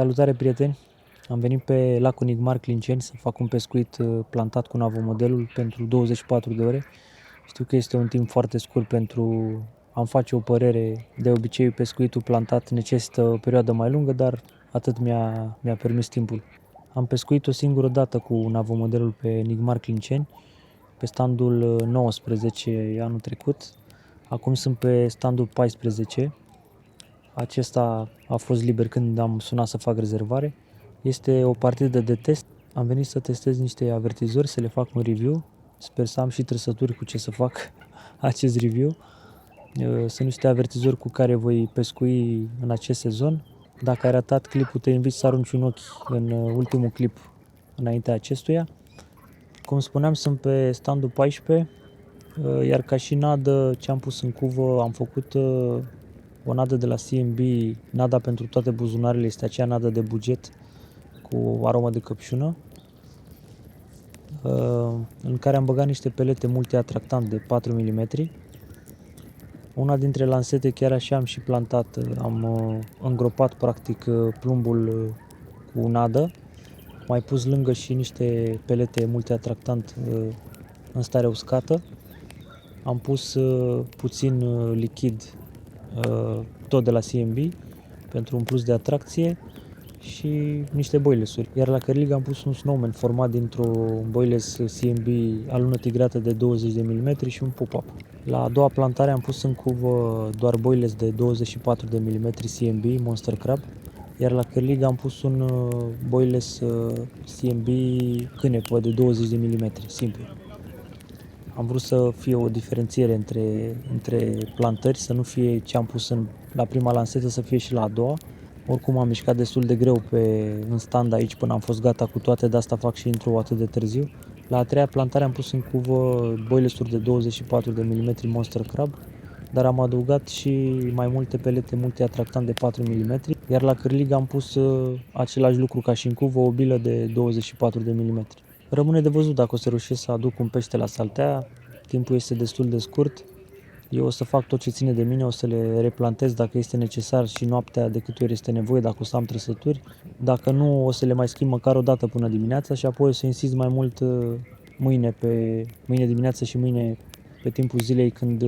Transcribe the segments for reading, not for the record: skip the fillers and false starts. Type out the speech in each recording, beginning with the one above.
Salutare, prieteni! Am venit pe lacul Nigmar Clinceni să fac un pescuit plantat cu navomodelul pentru 24 de ore. Știu că este un timp foarte scurt pentru a-mi face o părere. De obicei, pescuitul plantat necesită o perioadă mai lungă, dar atât mi-a permis timpul. Am pescuit o singură dată cu navomodelul pe Nigmar Clinceni, pe standul 19 anul trecut. Acum sunt pe standul 14. Acesta a fost liber când am sunat să fac rezervare. Este o partidă de test. Am venit să testez niște avertizori, să le fac un review. Sper să am și trăsături cu ce să fac acest review. Sunt niște avertizori cu care voi pescui în acest sezon. Dacă ai ratat clipul, te invit să arunci un ochi în ultimul clip înaintea acestuia. Cum spuneam, sunt pe standul 14, iar ca și nadă ce am pus în cuvă, am făcut o nadă de la CMB, nada pentru toate buzunarele, este aceea nadă de buget cu aromă de căpșună, în care am băgat niște pelete multiatractant de 4 mm. Una dintre lansete chiar așa am și plantat, am îngropat practic plumbul cu nadă, mai pus lângă și niște pelete multiatractant în stare uscată, am pus puțin lichid tot de la CMB pentru un plus de atracție și niște boilesuri. Iar la cărlig am pus un snowman format dintr-un boiles CMB alună tigrată de 20 de mm și un pop-up. La a doua plantare am pus în cuvă doar boiles de 24 de mm CMB Monster Crab, iar la cărlig am pus un boiles CMB cânepă de 20 de mm, simplu. Am vrut să fie o diferențiere între plantări, să nu fie ce am pus la prima lansetă, să fie și la a doua. Oricum am mișcat destul de greu în stand aici până am fost gata cu toate, de asta fac și intro atât de târziu. La a treia plantare am pus în cuvă boilesuri de 24 de mm Monster Crab, dar am adăugat și mai multe pelete multiatractant de 4 mm, iar la cârlig am pus același lucru ca și în cuvă, o bilă de 24 de mm. Rămâne de văzut dacă o să reușesc să aduc un pește la saltea, timpul este destul de scurt. Eu o să fac tot ce ține de mine, o să le replantez dacă este necesar și noaptea de câte ori este nevoie, dacă o să am trăsături. Dacă nu, o să le mai schimb măcar o dată până dimineața și apoi o să insist mai mult mâine dimineață și mâine pe timpul zilei când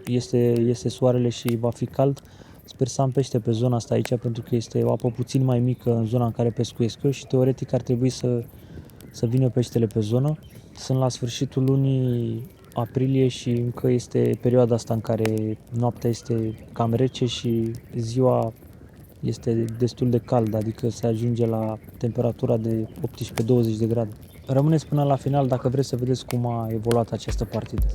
este soarele și va fi cald. Sper să am pește pe zona asta aici pentru că este o apă puțin mai mică în zona în care pescuiesc eu și teoretic ar trebui să vină peștele pe zonă. Sunt la sfârșitul lunii aprilie și încă este perioada asta în care noaptea este cam rece și ziua este destul de cald, adică se ajunge la temperatura de 18-20 de grade. Rămâneți până la final dacă vreți să vedeți cum a evoluat această partidă.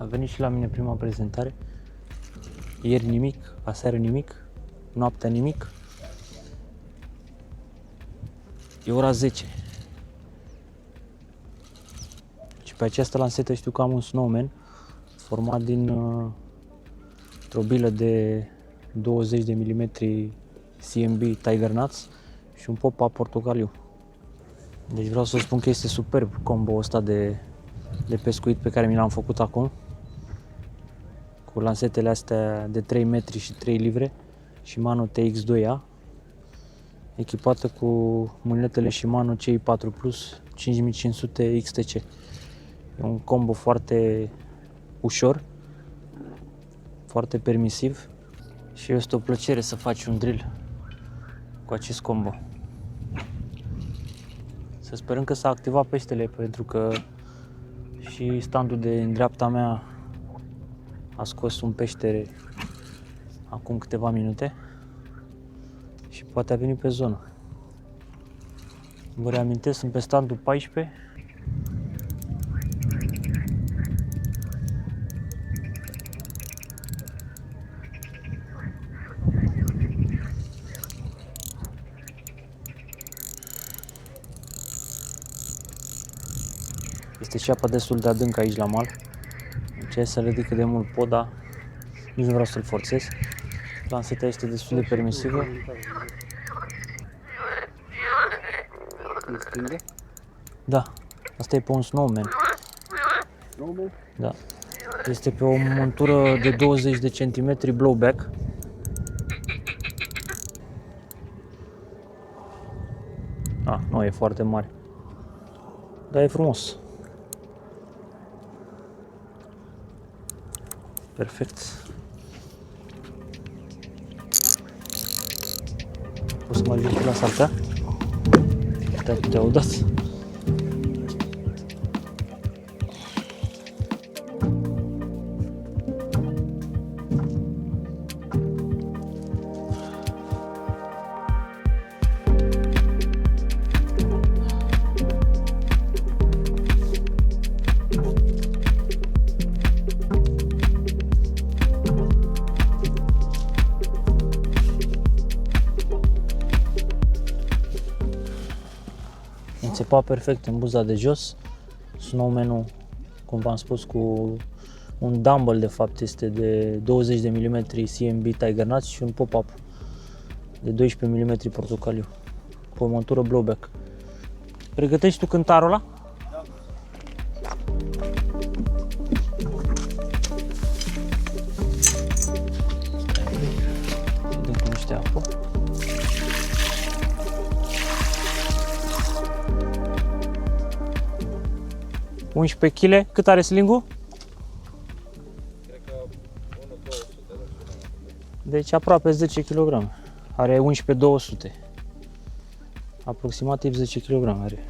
A venit și la mine prima prezentare. Ieri nimic, aseară nimic, noaptea nimic. E ora 10. Și pe această lansetă știu că am un snowman format din o bilă de 20 de mm CMB Tiger Nuts și un pop-up portocaliu. Deci vreau să spun că este superb combo ăsta de pescuit pe care mi l-am făcut acum. Cu lansetele astea de 3 metri și 3 livre Shimano TX2A, echipată cu mânetele Shimano CI4 Plus 5500 XTC. E un combo foarte ușor, foarte permisiv și este o plăcere să faci un drill cu acest combo. Să sperăm că s-a activat peștele, pentru că și standul de în dreapta mea a scos un pește acum câteva minute și poate a venit pe zonă. Vă reamintesc, sunt pe standul 14. Este și apa destul de adâncă aici la mal. Încerc să ridic de mult poda, nici nu vreau să-l forțez. Lanseta este destul de permisivă. Se extinde? Da, asta e pe un snowman. Snowman? Da. Este pe o montură de 20 de centimetri blowback. Nu e foarte mare. Dar e frumos. Perfect. O să mai vin la saltea. Te-au dat. Înțepa perfect în buza de jos. Snowman-ul, cum v-am spus, cu un dumbbell de fapt este de 20 de mm CMB Tiger Nuts și un pop-up de 12 mm portocaliu pe o montură blowback. Pregătești tu cântarul ăla? Da. Dăm cu niște apă. $11 kg. Cât are slingul? Cred că 1-200 de Deci aproape 10 kg. Are 11.200. Aproximativ 10 kg are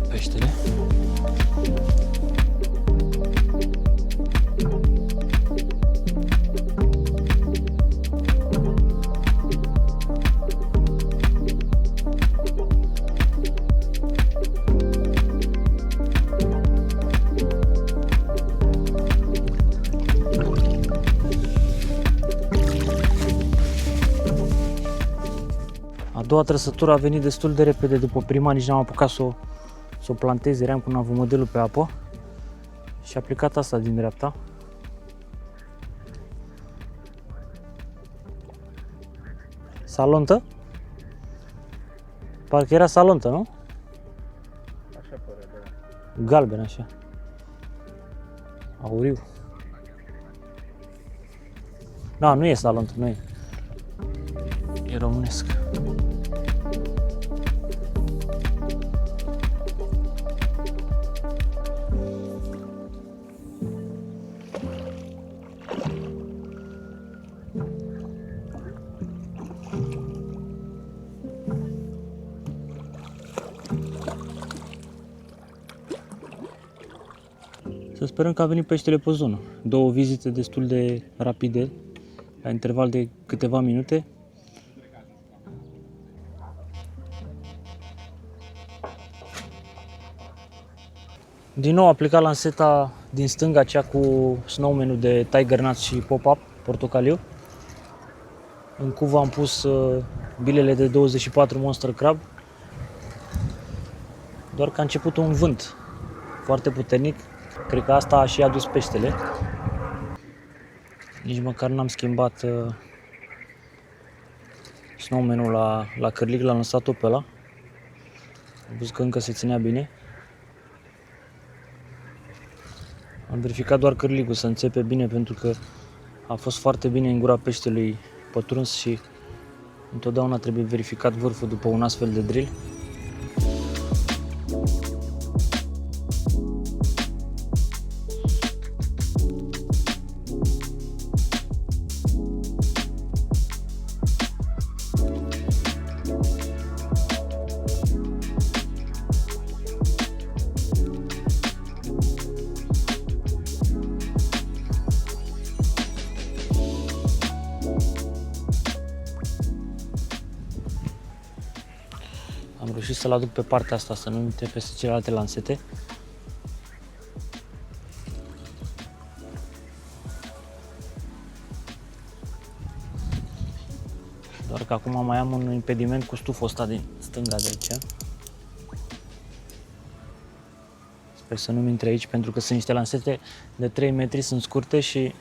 peștele. A doua trăsătură a venit destul de repede după prima, nici n-am apucat să o plantez, eram cu navomodelul pe apă și a plecat asta din dreapta. Salontă? Parcă era salontă, nu? Așa pare, da. Galben așa. Auriu. Da, nu e salontă, nu e. E românesc. Să sperăm că a venit peștele pe zonă. Două vizite destul de rapide, la interval de câteva minute. Din nou a plecat lanseta din stânga, cea cu snowman-ul de Tiger Nuts și pop-up portocaliu. În cuvă am pus bilele de 24 Monster Crab. Doar că a început un vânt foarte puternic. Cred că asta a și adus peștele. Nici măcar n-am schimbat snowman-ul la cârlig, l-am lăsat-o pe ăla. Am văzut că încă se ținea bine. Am verificat doar cârligul să înțepe bine, pentru că a fost foarte bine în gura peștelui pătruns și întotdeauna trebuie verificat vârful după un astfel de drill. Am reușit să-l aduc pe partea asta, să nu intre peste celelalte lansete. Doar că acum mai am un impediment cu stuful ăsta din stânga de aici. Sper să nu-mi intre aici, pentru că sunt niște lansete de 3 metri, sunt scurte și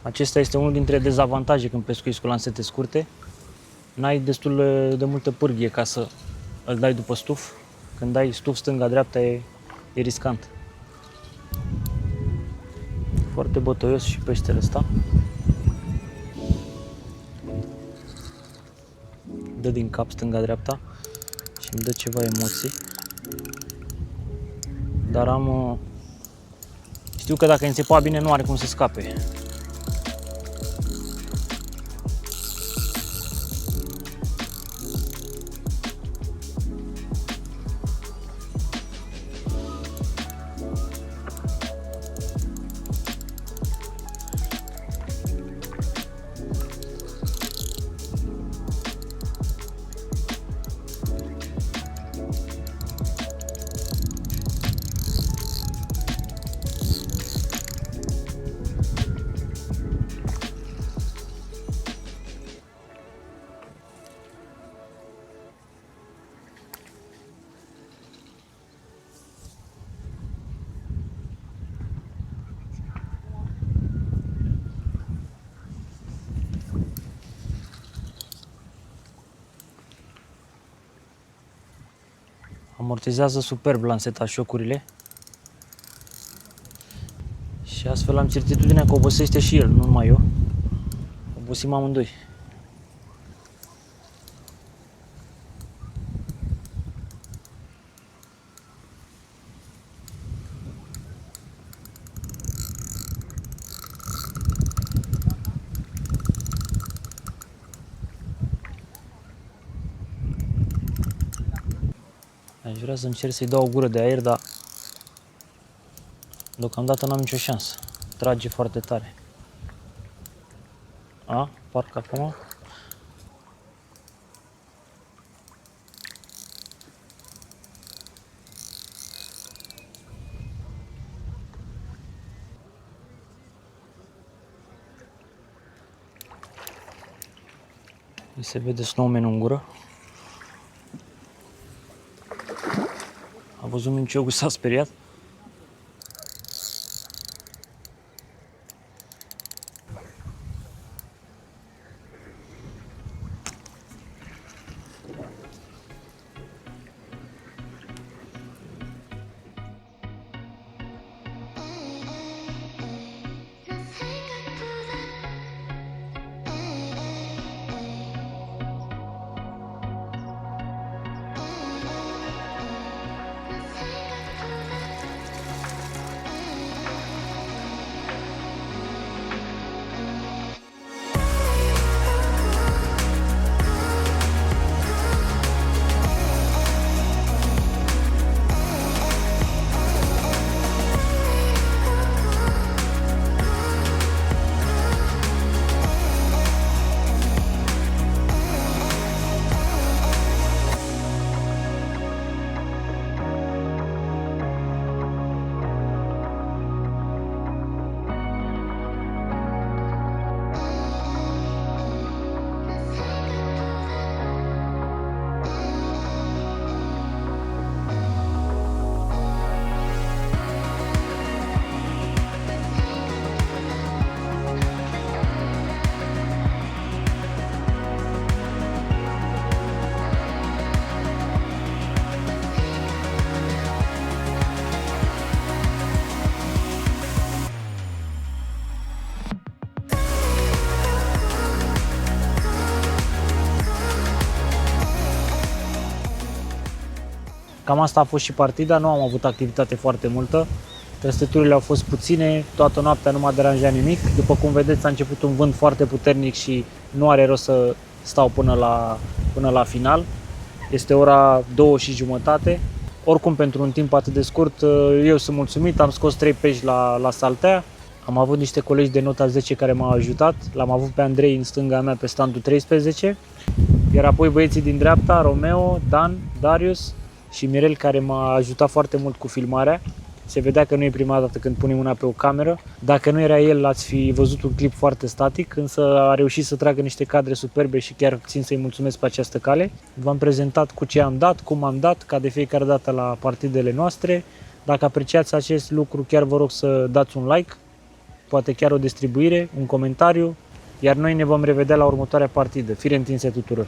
acesta este unul dintre dezavantaje când pescuiți cu lansete scurte. N-ai destul de multă pârghie ca să îl dai după stuf. Când dai stuf stânga-dreapta e riscant. Foarte bătăios și peștele ăsta. Dă din cap stânga-dreapta și îmi dă ceva emoții. Dar știu că dacă înțepa bine nu are cum să scape. Amortizează superb lanseta șocurile și astfel am certitudinea că obosește și el, nu numai eu. Obosim amândoi. Aș vrea să încerc să-i dau o gură de aer, dar deocamdată n-am nicio șansă. Trage foarte tare. Parcă acum. Se vede snowman-ul în gură. A văzut minciogul, s-a speriat. Cam asta a fost și partida, nu am avut activitate foarte multă. Trăsăturile au fost puține, toată noaptea nu m-a deranjat nimic. După cum vedeți, a început un vânt foarte puternic și nu are rost să stau până la final. Este ora 2:30. Oricum, pentru un timp atât de scurt, eu sunt mulțumit, am scos 3 pești la saltea. Am avut niște colegi de nota 10 care m-au ajutat. L-am avut pe Andrei în stânga mea pe standul 13. Iar apoi băieții din dreapta, Romeo, Dan, Darius și Mirel, care m-a ajutat foarte mult cu filmarea. Se vedea că nu e prima dată când punem mâna pe o cameră. Dacă nu era el, ați fi văzut un clip foarte static, însă a reușit să tragă niște cadre superbe și chiar țin să-i mulțumesc pe această cale. V-am prezentat cu ce am dat, cum am dat, ca de fiecare dată la partidele noastre. Dacă apreciați acest lucru, chiar vă rog să dați un like, poate chiar o distribuire, un comentariu, iar noi ne vom revedea la următoarea partidă. Fire întinse tuturor!